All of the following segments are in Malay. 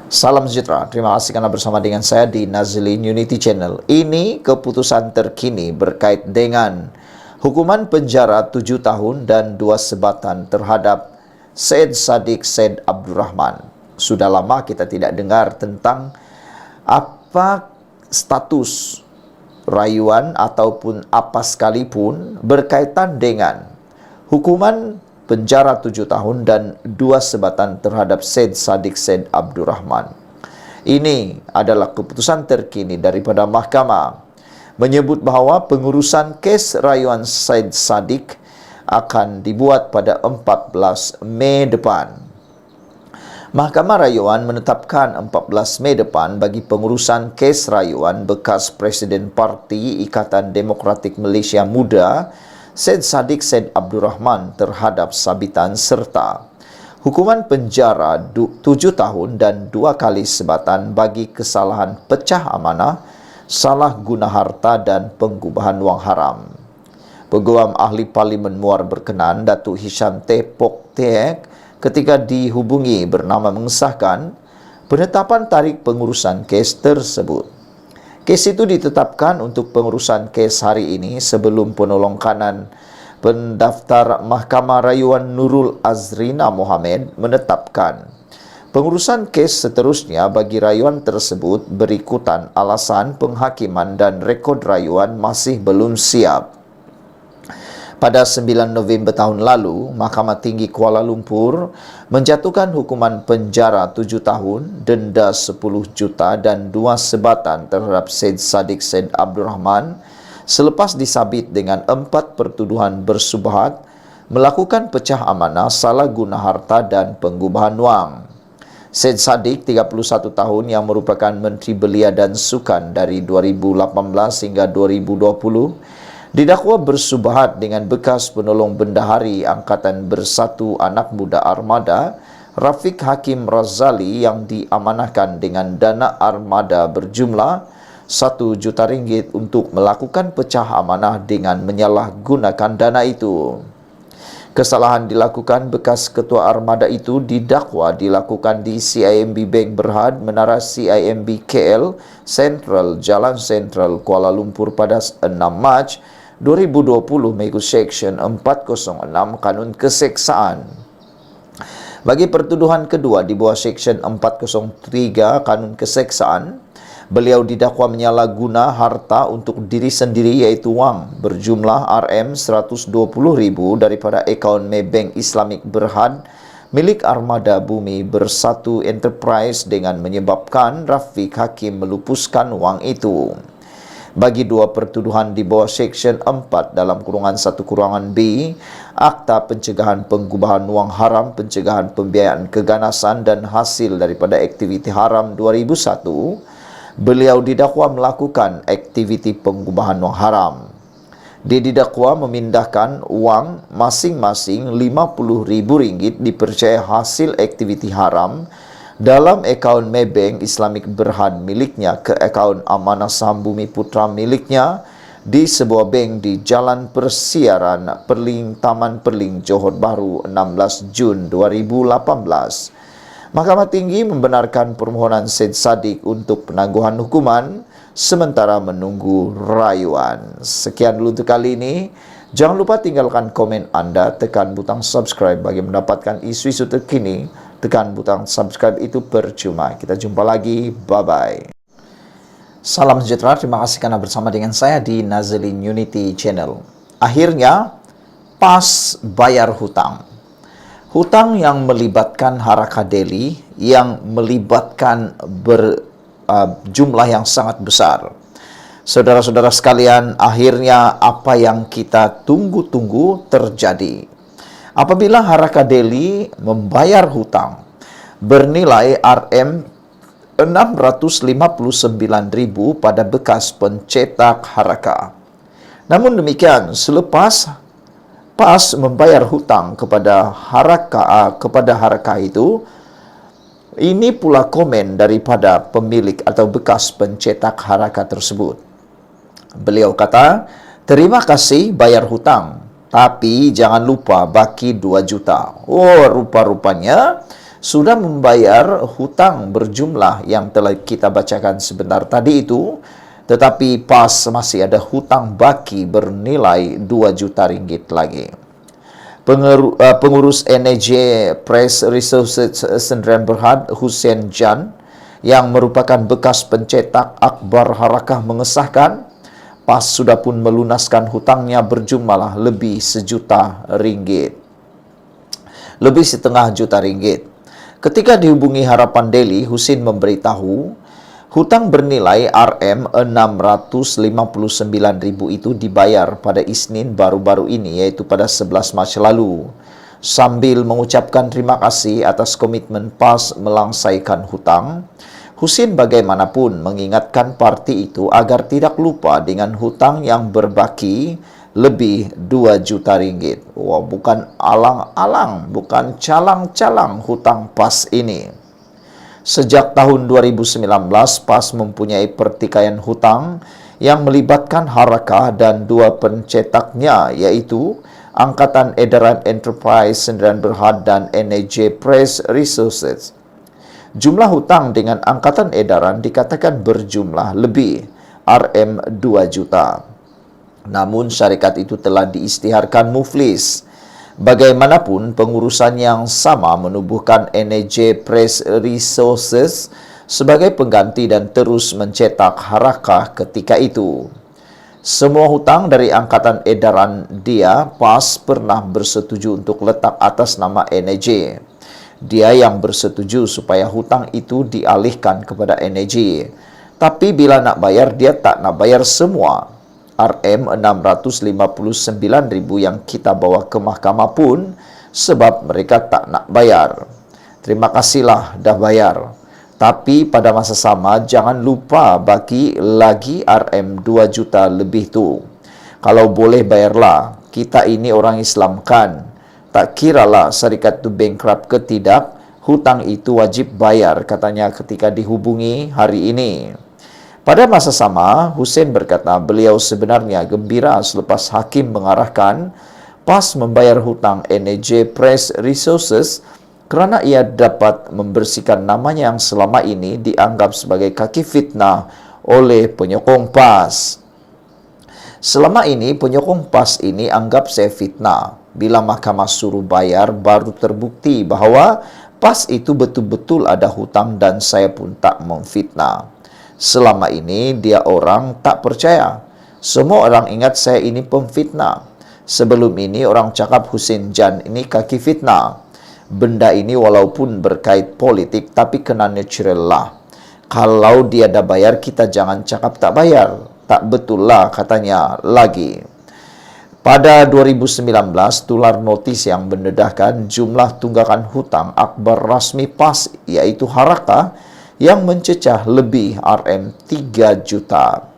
Salam sejahtera, terima kasih karena bersama dengan saya di Nazlin Unity Channel. Ini keputusan terkini berkait dengan hukuman penjara 7 tahun dan 2 sebatan terhadap Syed Saddiq Syed Abdurrahman. Sudah lama kita tidak dengar tentang apa status rayuan ataupun apa sekalipun berkaitan dengan hukuman penjara 7 tahun dan 2 sebatan terhadap Syed Saddiq Syed Abdurrahman. Ini adalah keputusan terkini daripada mahkamah menyebut bahawa pengurusan kes rayuan Syed Saddiq akan dibuat pada 14 Mei depan. Mahkamah Rayuan menetapkan 14 Mei depan bagi pengurusan kes rayuan bekas Presiden Parti Ikatan Demokratik Malaysia Muda Syed Saddiq Syed Abdurrahman terhadap sabitan serta hukuman penjara 7 tahun dan 2 kali sebatan bagi kesalahan pecah amanah, salah guna harta dan pengubahan wang haram. Peguam Ahli Parlimen Muar berkenan Datuk Hisham T. Pok Teek ketika dihubungi bernama mengesahkan penetapan tarikh pengurusan kes tersebut. Kes itu ditetapkan untuk pengurusan kes hari ini sebelum penolong kanan pendaftar Mahkamah Rayuan Nurul Azrina Mohamed menetapkan pengurusan kes seterusnya bagi rayuan tersebut berikutan alasan penghakiman dan rekod rayuan masih belum siap. Pada 9 November tahun lalu, Mahkamah Tinggi Kuala Lumpur menjatuhkan hukuman penjara 7 tahun, denda 10 juta dan 2 sebatan terhadap Syed Saddiq Syed Abdurrahman selepas disabit dengan 4 pertuduhan bersubhat, melakukan pecah amanah, salah guna harta dan pengubahan wang. Syed Saddiq, 31 tahun yang merupakan Menteri Belia dan Sukan dari 2018 hingga 2020, didakwa bersubhat dengan bekas penolong bendahari Angkatan Bersatu Anak Muda Armada, Rafiq Hakim Razali yang diamanahkan dengan dana armada berjumlah RM1 juta untuk melakukan pecah amanah dengan menyalahgunakan dana itu. Kesalahan dilakukan bekas ketua armada itu didakwa dilakukan di CIMB Bank Berhad, Menara CIMB KL Central, Jalan Sentral, Kuala Lumpur pada 6 Mac 2020 mengikut Seksyen 406 Kanun Keseksaan. Bagi pertuduhan kedua di bawah Seksyen 403 Kanun Keseksaan, beliau didakwa menyalahguna harta untuk diri sendiri iaitu wang berjumlah RM120,000 daripada akaun Maybank Islamic Berhad milik Armada Bumi Bersatu Enterprise dengan menyebabkan Rafiq Hakim melupuskan wang itu. Bagi 2 pertuduhan di bawah Seksyen 4 dalam kurungan 1 kurangan B, Akta Pencegahan Pengubahan Wang Haram, Pencegahan Pembiayaan Keganasan dan Hasil daripada Aktiviti Haram 2001, beliau didakwa melakukan aktiviti pengubahan wang haram. Dia didakwa memindahkan wang masing-masing RM50,000 dipercaya hasil aktiviti haram dalam akaun Maybank Islamic Berhad miliknya ke akaun Amanah Saham Bumi Putra miliknya di sebuah bank di Jalan Persiaran Perling, Taman Perling, Johor Bahru 16 Jun 2018. Mahkamah Tinggi membenarkan permohonan Syed Saddiq untuk penangguhan hukuman sementara menunggu rayuan. Sekian dulu untuk kali ini. Jangan lupa tinggalkan komen anda, tekan butang subscribe bagi mendapatkan isu-isu terkini. Tekan butang subscribe itu percuma. Kita jumpa lagi. Bye-bye. Salam sejahtera. Terima kasih karena bersama dengan saya di Nazlin Unity Channel. Akhirnya, pas bayar hutang. Hutang yang melibatkan Haraka Delhi, yang melibatkan jumlah yang sangat besar. Saudara-saudara sekalian, akhirnya apa yang kita tunggu-tunggu terjadi. Apabila Haraka Delhi membayar hutang bernilai RM659,000 pada bekas pencetak Haraka. Namun demikian, selepas membayar hutang kepada Haraka itu, ini pula komen daripada pemilik atau bekas pencetak Haraka tersebut. Beliau kata, terima kasih bayar hutang, tapi jangan lupa baki 2 juta. Oh, rupa-rupanya sudah membayar hutang berjumlah yang telah kita bacakan sebentar tadi itu, tetapi PAS masih ada hutang baki bernilai 2 juta ringgit lagi. Pengurus NAJ Press Resources Sdn Berhad Hussein Jan yang merupakan bekas pencetak akhbar Harakah mengesahkan PAS sudah pun melunaskan hutangnya berjumlah lebih RM1 juta ringgit. Ketika dihubungi Harapan Daily, Husin memberitahu hutang bernilai RM659.000 itu dibayar pada Isnin baru-baru ini, yaitu pada 11 Mac lalu. Sambil mengucapkan terima kasih atas komitmen PAS melangsaikan hutang, Husin bagaimanapun mengingatkan parti itu agar tidak lupa dengan hutang yang berbaki lebih 2 juta ringgit. Wah, bukan alang-alang, bukan calang-calang hutang PAS ini. Sejak tahun 2019, PAS mempunyai pertikaian hutang yang melibatkan Harakah dan 2 pencetaknya, yaitu Angkatan Edaran Enterprise Sdn Berhad dan NAJ Press Resources. Jumlah hutang dengan Angkatan Edaran dikatakan berjumlah lebih RM2 juta. Namun syarikat itu telah diisytiharkan muflis. Bagaimanapun, pengurusan yang sama menubuhkan NAJ Press Resources sebagai pengganti dan terus mencetak Harakah ketika itu. Semua hutang dari Angkatan Edaran PAS pernah bersetuju untuk letak atas nama NAJ. Dia yang bersetuju supaya hutang itu dialihkan kepada NAJ. Tapi bila nak bayar, dia tak nak bayar semua. RM659.000 yang kita bawa ke mahkamah pun sebab mereka tak nak bayar. Terima kasihlah dah bayar. Tapi pada masa sama, jangan lupa bagi lagi RM2 juta lebih tu. Kalau boleh bayarlah, kita ini orang Islam kan. Tak kiralah syarikat tu bankrupt ke tidak, hutang itu wajib bayar, katanya ketika dihubungi hari ini. Pada masa sama, Hussein berkata beliau sebenarnya gembira selepas hakim mengarahkan PAS membayar hutang NAJ Press Resources kerana ia dapat membersihkan namanya yang selama ini dianggap sebagai kaki fitnah oleh penyokong PAS. Selama ini penyokong PAS ini anggap saya fitnah. Bila mahkamah suruh bayar, baru terbukti bahawa PAS itu betul-betul ada hutang dan saya pun tak memfitnah. Selama ini dia orang tak percaya. Semua orang ingat saya ini pemfitnah. Sebelum ini orang cakap Hussein Jan ini kaki fitnah. Benda ini walaupun berkait politik tapi kena natural lah. Kalau dia dah bayar, kita jangan cakap tak bayar. Tak betul lah katanya lagi. Pada 2019, tular notis yang mendedahkan jumlah tunggakan hutang akhbar rasmi PAS, iaitu Harakah, yang mencecah lebih RM3 juta.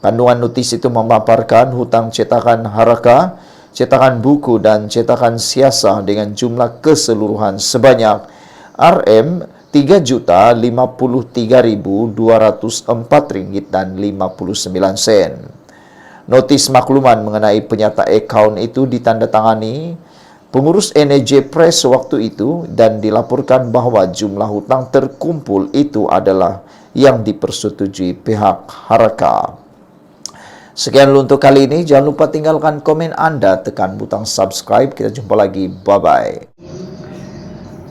Kandungan notis itu memaparkan hutang cetakan Harakah, cetakan buku dan cetakan siasah dengan jumlah keseluruhan sebanyak RM3.053.204.59. Notis makluman mengenai penyata akaun itu ditandatangani pengurus NAJ Press waktu itu dan dilaporkan bahawa jumlah hutang terkumpul itu adalah yang dipersetujui pihak Harakah. Sekian dulu untuk kali ini. Jangan lupa tinggalkan komen anda, tekan butang subscribe. Kita jumpa lagi. Bye-bye.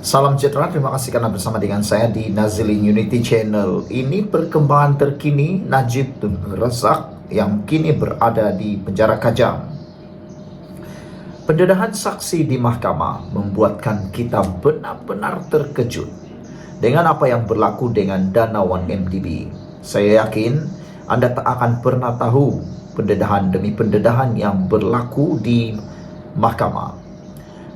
Salam sejahtera, terima kasih karena bersama dengan saya di Nazilin Unity Channel. Ini perkembangan terkini Najib Tun Razak yang kini berada di penjara Kajang. Pendedahan saksi di mahkamah membuatkan kita benar-benar terkejut dengan apa yang berlaku dengan dana 1MDB. Saya yakin anda tak akan pernah tahu pendedahan demi pendedahan yang berlaku di mahkamah.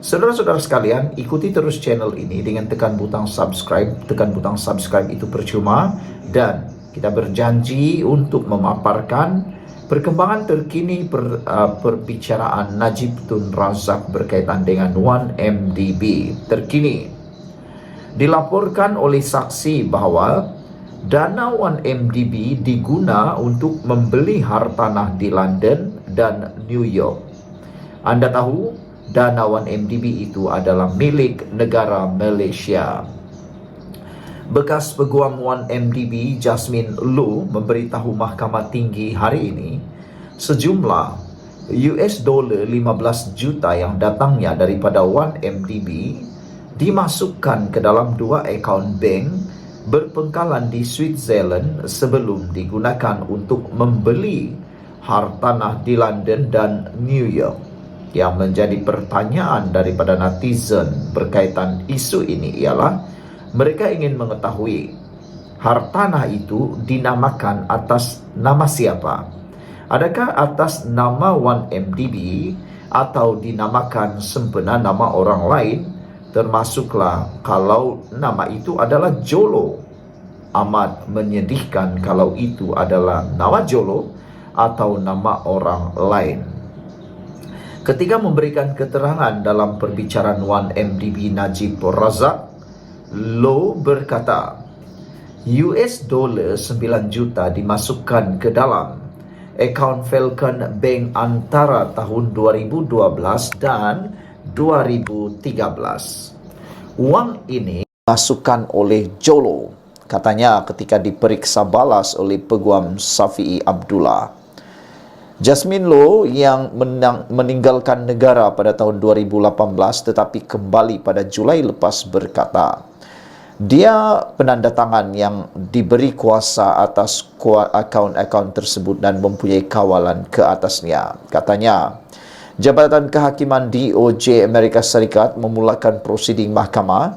Saudara-saudara sekalian, ikuti terus channel ini dengan tekan butang subscribe. Tekan butang subscribe itu percuma dan kita berjanji untuk memaparkan perkembangan terkini perbicaraan Najib Tun Razak berkaitan dengan 1MDB terkini. Dilaporkan oleh saksi bahawa dana 1MDB diguna untuk membeli hartanah di London dan New York. Anda tahu, dana 1MDB itu adalah milik negara Malaysia. Bekas Peguam 1MDB Jasmine Low memberitahu Mahkamah Tinggi hari ini sejumlah $15 juta yang datangnya daripada 1MDB dimasukkan ke dalam 2 akaun bank berpengkalan di Switzerland sebelum digunakan untuk membeli hartanah di London dan New York. Yang menjadi pertanyaan daripada netizen berkaitan isu ini ialah mereka ingin mengetahui hartanah itu dinamakan atas nama siapa? Adakah atas nama 1MDB atau dinamakan sempena nama orang lain? Termasuklah kalau nama itu adalah Jolo. Amat menyedihkan kalau itu adalah nama Jolo atau nama orang lain. Ketika memberikan keterangan dalam perbicaraan 1MDB Najib Razak, Low berkata, $9 juta dimasukkan ke dalam akaun Falcon Bank antara tahun 2012 dan 2013. Wang ini dimasukkan oleh Jolo, katanya ketika diperiksa balas oleh Peguam Safi'i Abdullah. Jasmine Low yang meninggalkan negara pada tahun 2018 tetapi kembali pada Julai lepas berkata, dia penandatangan yang diberi kuasa atas akaun-akaun tersebut dan mempunyai kawalan ke atasnya. Katanya, Jabatan Kehakiman DOJ Amerika Serikat memulakan prosiding mahkamah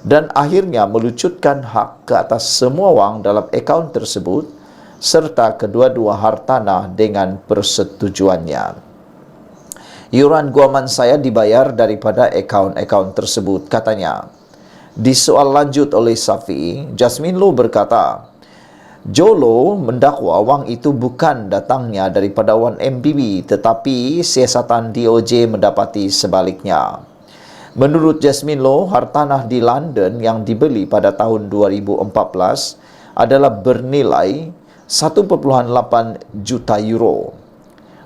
dan akhirnya melucutkan hak ke atas semua wang dalam akaun tersebut serta kedua-dua hartanah dengan persetujuannya. Iuran guaman saya dibayar daripada akaun-akaun tersebut, katanya. Di soal lanjut oleh Safi'i, Jasmine Low berkata, Jolo mendakwa wang itu bukan datangnya daripada 1MDB tetapi siasatan DOJ mendapati sebaliknya. Menurut Jasmine Low, hartanah di London yang dibeli pada tahun 2014 adalah bernilai 1,8 juta euro.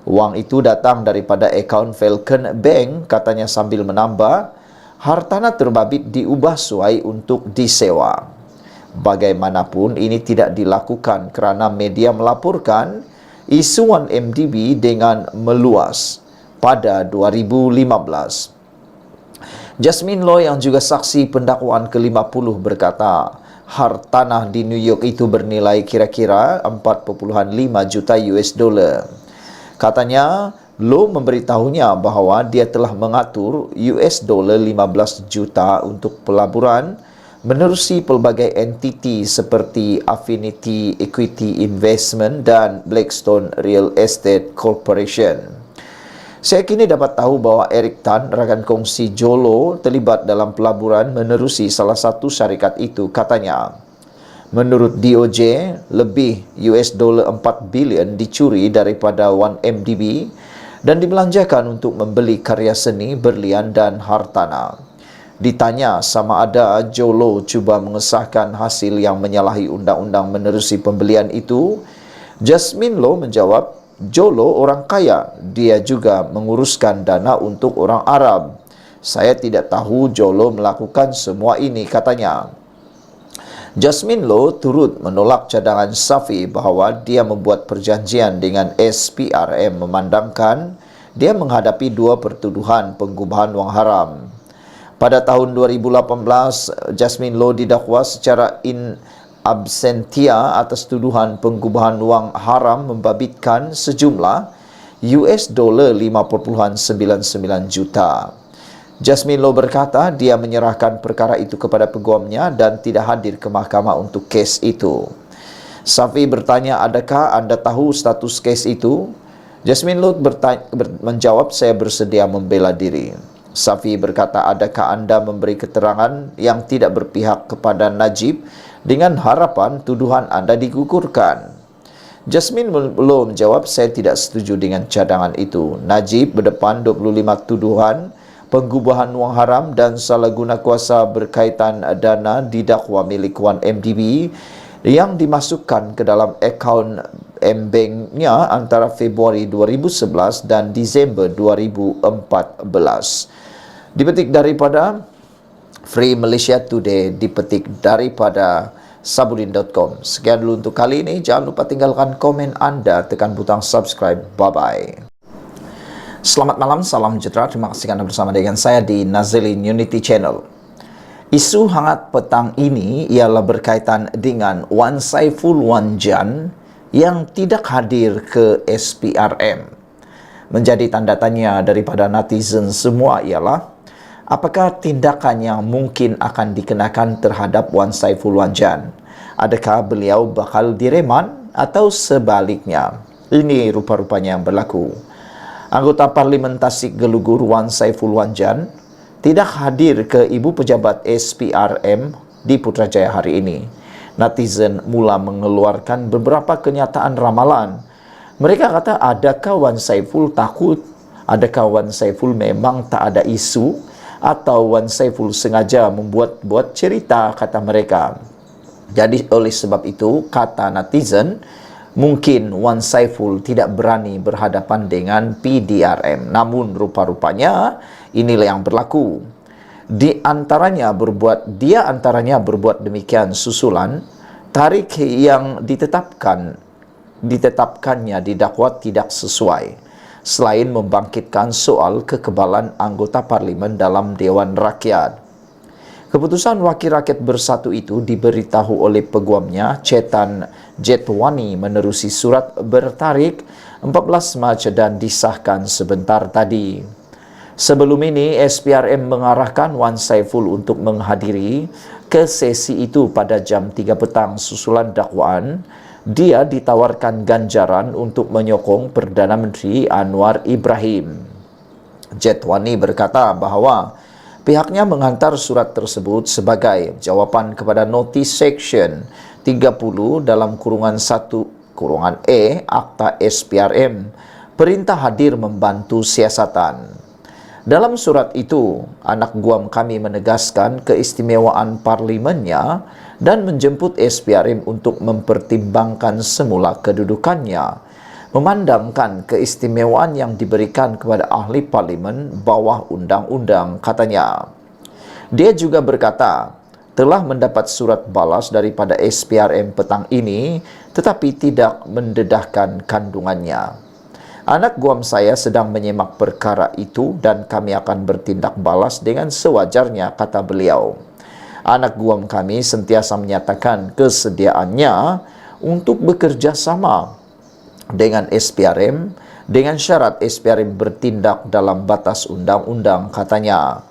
Wang itu datang daripada akaun Falcon Bank, katanya sambil menambah, hartanah terbabit diubah suai untuk disewa. Bagaimanapun ini tidak dilakukan kerana media melaporkan isu 1MDB dengan meluas pada 2015. Jasmine Low yang juga saksi pendakwaan ke-50 berkata, hartanah di New York itu bernilai kira-kira 4,5 juta US dollar. Katanya, Low memberitahunya bahawa dia telah mengatur US dollar 15 juta untuk pelaburan menerusi pelbagai entiti seperti Affinity Equity Investment dan Blackstone Real Estate Corporation. Saya kini dapat tahu bahawa Eric Tan, rakan kongsi Jolo, terlibat dalam pelaburan menerusi salah satu syarikat itu, katanya. Menurut DOJ, lebih US dollar 4 bilion dicuri daripada 1MDB dan dibelanjakan untuk membeli karya seni, berlian dan hartanah. Ditanya sama ada Jolo cuba mengesahkan hasil yang menyalahi undang-undang menerusi pembelian itu, Jasmine Low menjawab, Jolo orang kaya, dia juga menguruskan dana untuk orang Arab. Saya tidak tahu Jolo melakukan semua ini, katanya. Jasmine Low turut menolak cadangan Safi bahawa dia membuat perjanjian dengan SPRM memandangkan dia menghadapi 2 pertuduhan penggubahan wang haram. Pada tahun 2018, Jasmine Low didakwa secara in absentia atas tuduhan penggubahan wang haram membabitkan sejumlah US dollar 5.99 juta. Jasmine Low berkata dia menyerahkan perkara itu kepada peguamnya dan tidak hadir ke mahkamah untuk kes itu. Safi bertanya, adakah anda tahu status kes itu? Jasmine Low menjawab, saya bersedia membela diri. Safi berkata, adakah anda memberi keterangan yang tidak berpihak kepada Najib dengan harapan tuduhan anda digugurkan? Jasmine Low menjawab, saya tidak setuju dengan cadangan itu. Najib berdepan 25 tuduhan penggubahan wang haram dan salah guna kuasa berkaitan dana didakwa milik 1MDB yang dimasukkan ke dalam akaun M-Bank-nya antara Februari 2011 dan Disember 2014. Dipetik daripada Free Malaysia Today, dipetik daripada sabudin.com. Sekian dulu untuk kali ini. Jangan lupa tinggalkan komen anda, tekan butang subscribe. Bye-bye. Selamat malam, salam sejahtera. Terima kasih Anda bersama dengan saya di Nazilin Unity Channel. Isu hangat petang ini ialah berkaitan dengan Wan Saiful Wan Jan yang tidak hadir ke SPRM. Menjadi tanda tanya daripada netizen semua ialah, apakah tindakan yang mungkin akan dikenakan terhadap Wan Saiful Wan Jan? Adakah beliau bakal direman atau sebaliknya? Ini rupa-rupanya yang berlaku. Anggota Parlimen Tasik Gelugur Wan Saiful Wan Jan tidak hadir ke Ibu Pejabat SPRM di Putrajaya hari ini. Netizen mula mengeluarkan beberapa kenyataan ramalan. Mereka kata, adakah Wan Saiful takut? Adakah Wan Saiful memang tak ada isu? Atau Wan Saiful sengaja membuat-buat cerita, kata mereka. Jadi oleh sebab itu, kata netizen, mungkin Wan Saiful tidak berani berhadapan dengan PDRM. Namun rupa-rupanya inilah yang berlaku. Dia antaranya berbuat demikian susulan tarikh yang ditetapkannya didakwa tidak sesuai, selain membangkitkan soal kekebalan anggota parlimen dalam Dewan Rakyat. Keputusan Wakil Rakyat Bersatu itu diberitahu oleh peguamnya, Chetan Jetwani, menerusi surat bertarik 14 Mac dan disahkan sebentar tadi. Sebelum ini, SPRM mengarahkan Wan Saiful untuk menghadiri ke sesi itu pada jam 3 petang susulan dakwaan. Dia ditawarkan ganjaran untuk menyokong Perdana Menteri Anwar Ibrahim. Jetwani berkata bahawa pihaknya menghantar surat tersebut sebagai jawapan kepada notis seksyen 30 dalam kurungan 1 kurungan E Akta SPRM, perintah hadir membantu siasatan. Dalam surat itu, anak guam kami menegaskan keistimewaan parlimennya dan menjemput SPRM untuk mempertimbangkan semula kedudukannya, memandangkan keistimewaan yang diberikan kepada ahli parlimen bawah undang-undang, katanya. Dia juga berkata, telah mendapat surat balas daripada SPRM petang ini tetapi tidak mendedahkan kandungannya. Anak guam saya sedang menyemak perkara itu dan kami akan bertindak balas dengan sewajarnya, kata beliau. Anak guam kami sentiasa menyatakan kesediaannya untuk bekerja sama dengan SPRM dengan syarat SPRM bertindak dalam batas undang-undang, katanya.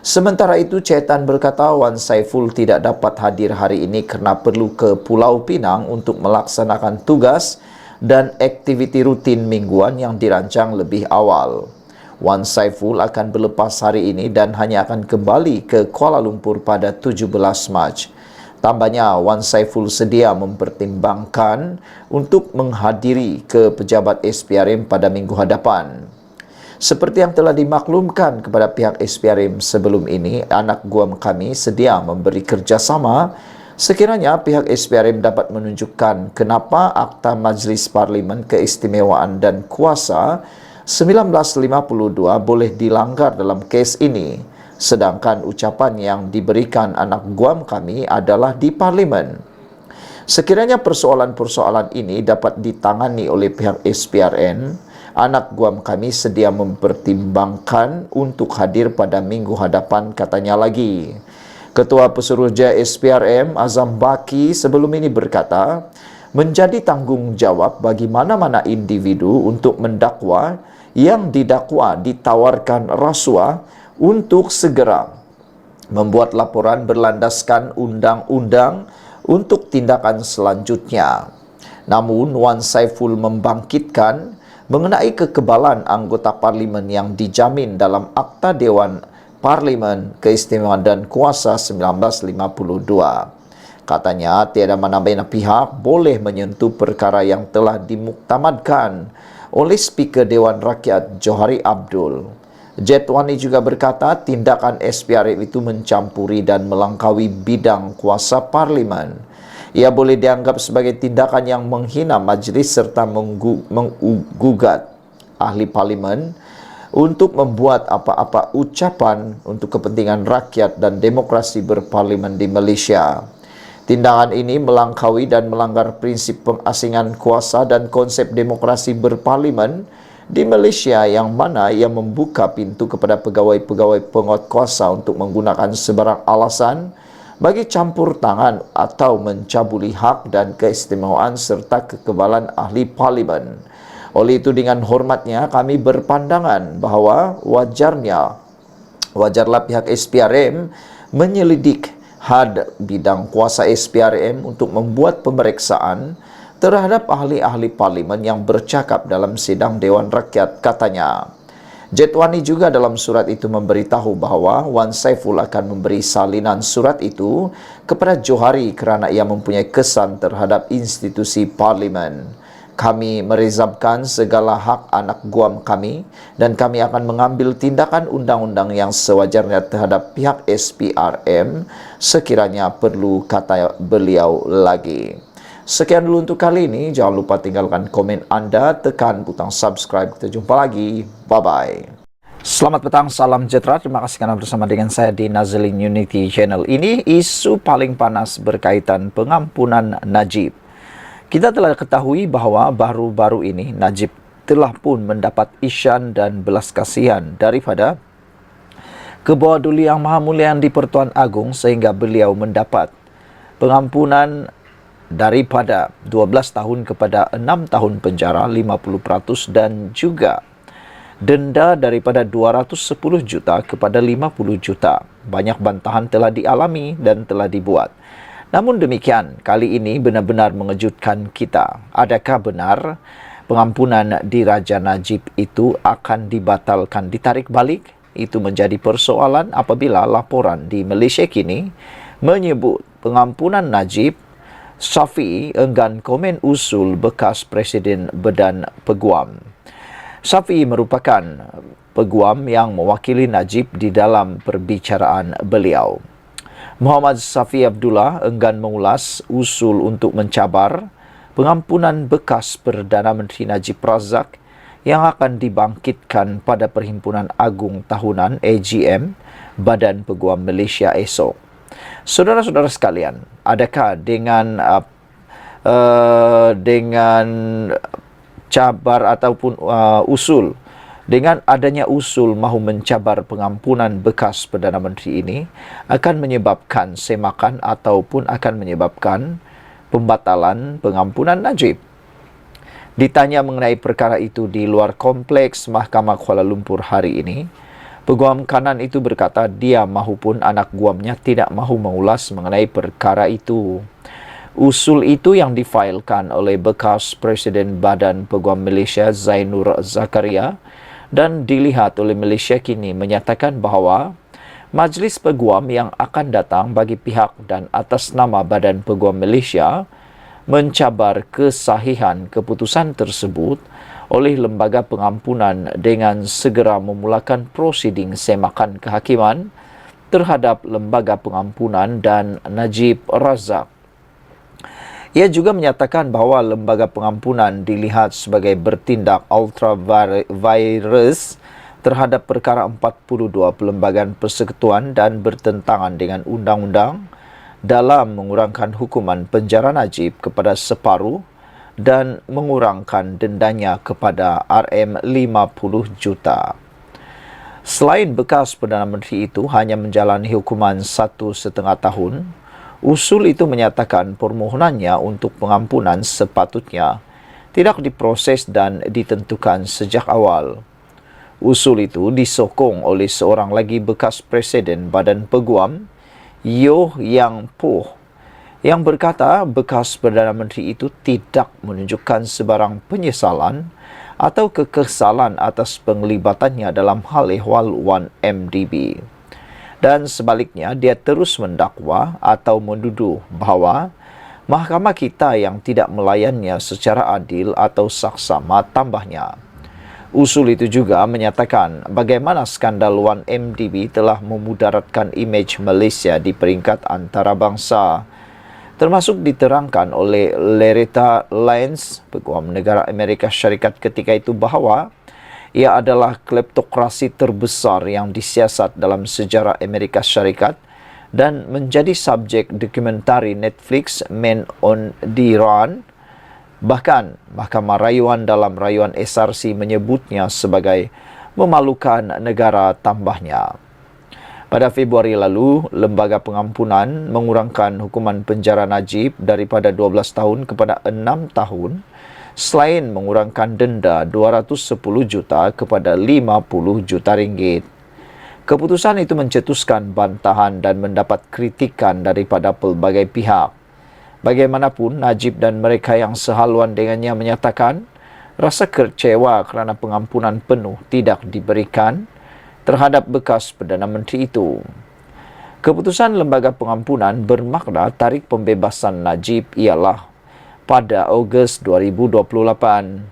Sementara itu, Chetan berkata Wan Saiful tidak dapat hadir hari ini kerana perlu ke Pulau Pinang untuk melaksanakan tugas dan aktiviti rutin mingguan yang dirancang lebih awal. Wan Saiful akan berlepas hari ini dan hanya akan kembali ke Kuala Lumpur pada 17 Mac. Tambahnya, Wan Saiful sedia mempertimbangkan untuk menghadiri ke pejabat SPRM pada minggu hadapan. Seperti yang telah dimaklumkan kepada pihak SPRM sebelum ini, anak guam kami sedia memberi kerjasama sekiranya pihak SPRM dapat menunjukkan kenapa Akta Majlis Parlimen Keistimewaan dan Kuasa 1952 boleh dilanggar dalam kes ini, sedangkan ucapan yang diberikan anak guam kami adalah di Parlimen. Sekiranya persoalan-persoalan ini dapat ditangani oleh pihak SPRM, anak guam kami sedia mempertimbangkan untuk hadir pada minggu hadapan, katanya lagi. Ketua Pesuruhjaya SPRM Azam Baki sebelum ini berkata, menjadi tanggungjawab bagi mana-mana individu untuk mendakwa yang didakwa ditawarkan rasuah untuk segera membuat laporan berlandaskan undang-undang untuk tindakan selanjutnya. Namun, Wan Saiful membangkitkan mengenai kekebalan anggota parlimen yang dijamin dalam Akta Dewan Parlimen Keistimewaan dan Kuasa 1952. Katanya, tiada mana-mana pihak boleh menyentuh perkara yang telah dimuktamadkan oleh Speaker Dewan Rakyat Johari Abdul. Jetwani juga berkata, tindakan SPRM itu mencampuri dan melangkaui bidang kuasa parlimen. Ia boleh dianggap sebagai tindakan yang menghina majlis serta menggugat ahli parlimen untuk membuat apa-apa ucapan untuk kepentingan rakyat dan demokrasi berparlimen di Malaysia. Tindakan ini melangkaui dan melanggar prinsip pengasingan kuasa dan konsep demokrasi berparlimen di Malaysia, yang mana ia membuka pintu kepada pegawai-pegawai penguatkuasa untuk menggunakan sebarang alasan bagi campur tangan atau mencabuli hak dan keistimewaan serta kekebalan ahli parlimen. Oleh itu, dengan hormatnya kami berpandangan bahawa wajarlah pihak SPRM menyelidik had bidang kuasa SPRM untuk membuat pemeriksaan terhadap ahli-ahli parlimen yang bercakap dalam sidang Dewan Rakyat, katanya. Jetwani juga dalam surat itu memberitahu bahawa Wan Saiful akan memberi salinan surat itu kepada Johari kerana ia mempunyai kesan terhadap institusi parlimen. Kami merezabkan segala hak anak guam kami dan kami akan mengambil tindakan undang-undang yang sewajarnya terhadap pihak SPRM sekiranya perlu, kata beliau lagi. Sekian dulu untuk kali ini. Jangan lupa tinggalkan komen anda, tekan butang subscribe. Kita jumpa lagi. Bye-bye. Selamat petang, salam sejahtera. Terima kasih kerana bersama dengan saya di Nazilin Unity Channel. Ini isu paling panas berkaitan pengampunan Najib. Kita telah ketahui bahawa baru-baru ini Najib telah pun mendapat isyan dan belas kasihan daripada Kebawah Duli Yang Maha Mulia di Pertuan Agong, sehingga beliau mendapat pengampunan daripada 12 tahun kepada 6 tahun penjara 50% dan juga denda daripada 210 juta kepada 50 juta. Banyak bantahan telah dialami dan telah dibuat. Namun demikian, kali ini benar-benar mengejutkan kita. Adakah benar pengampunan di Raja Najib itu akan dibatalkan, ditarik balik? Itu menjadi persoalan apabila laporan di Malaysia kini menyebut pengampunan Najib, Syafiee enggan komen usul bekas Presiden Badan Peguam. Syafiee merupakan peguam yang mewakili Najib di dalam perbicaraan beliau. Muhammad Syafiee Abdullah enggan mengulas usul untuk mencabar pengampunan bekas Perdana Menteri Najib Razak yang akan dibangkitkan pada Perhimpunan Agung Tahunan AGM Badan Peguam Malaysia esok. Saudara-saudara sekalian, adakah dengan cabar ataupun usul, dengan adanya usul mahu mencabar pengampunan bekas Perdana Menteri ini akan menyebabkan semakan ataupun akan menyebabkan pembatalan pengampunan Najib? Ditanya mengenai perkara itu di luar kompleks Mahkamah Kuala Lumpur hari ini, peguam kanan itu berkata dia mahupun anak guamnya tidak mahu mengulas mengenai perkara itu. Usul itu yang difailkan oleh bekas Presiden Badan Peguam Malaysia Zainur Zakaria dan dilihat oleh Malaysia kini menyatakan bahawa Majlis Peguam yang akan datang bagi pihak dan atas nama Badan Peguam Malaysia mencabar kesahihan keputusan tersebut oleh Lembaga Pengampunan dengan segera memulakan prosiding semakan kehakiman terhadap Lembaga Pengampunan dan Najib Razak. Ia juga menyatakan bahawa Lembaga Pengampunan dilihat sebagai bertindak ultra-virus terhadap perkara 42 Perlembagaan Persekutuan dan bertentangan dengan undang-undang dalam mengurangkan hukuman penjara Najib kepada separuh dan mengurangkan dendanya kepada RM50 juta. Selain bekas Perdana Menteri itu hanya menjalani hukuman 1,5 tahun, usul itu menyatakan permohonannya untuk pengampunan sepatutnya tidak diproses dan ditentukan sejak awal. Usul itu disokong oleh seorang lagi bekas Presiden Badan Peguam, Yeoh Yang Poh, yang berkata bekas Perdana Menteri itu tidak menunjukkan sebarang penyesalan atau kekesalan atas penglibatannya dalam hal ehwal 1MDB. Dan sebaliknya, dia terus mendakwa atau menuduh bahawa mahkamah kita yang tidak melayannya secara adil atau saksama, tambahnya. Usul itu juga menyatakan bagaimana skandal 1MDB telah memudaratkan imej Malaysia di peringkat antarabangsa. termasuk diterangkan oleh Loretta Lyons, Peguam Negara Amerika Syarikat ketika itu, bahwa ia adalah kleptokrasi terbesar yang disiasat dalam sejarah Amerika Syarikat dan menjadi subjek dokumentari Netflix Men on the Run. Bahkan, Mahkamah Rayuan dalam rayuan SRC menyebutnya sebagai memalukan negara tambahnya. Pada Februari lalu, Lembaga Pengampunan mengurangkan hukuman penjara Najib daripada 12 tahun kepada 6 tahun, selain mengurangkan denda 210 juta kepada 50 juta ringgit. Keputusan itu mencetuskan bantahan dan mendapat kritikan daripada pelbagai pihak. Bagaimanapun, Najib dan mereka yang sehaluan dengannya menyatakan rasa kecewa kerana pengampunan penuh tidak diberikan terhadap bekas Perdana Menteri itu. Keputusan Lembaga Pengampunan bermakna tarikh pembebasan Najib ialah pada Ogos 2028.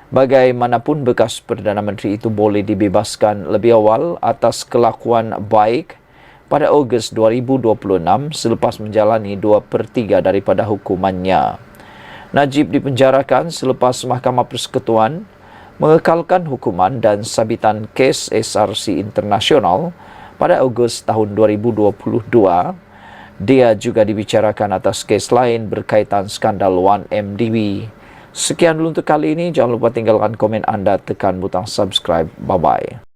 Bagaimanapun, bekas Perdana Menteri itu boleh dibebaskan lebih awal atas kelakuan baik pada Ogos 2026 selepas menjalani 2/3 daripada hukumannya. Najib dipenjarakan selepas Mahkamah Persekutuan mengekalkan hukuman dan sabitan kes SRC Internasional pada Ogos tahun 2022. Dia juga dibicarakan atas kes lain berkaitan skandal 1MDB. Sekian dulu untuk kali ini. Jangan lupa tinggalkan komen anda, tekan butang subscribe. Bye-bye.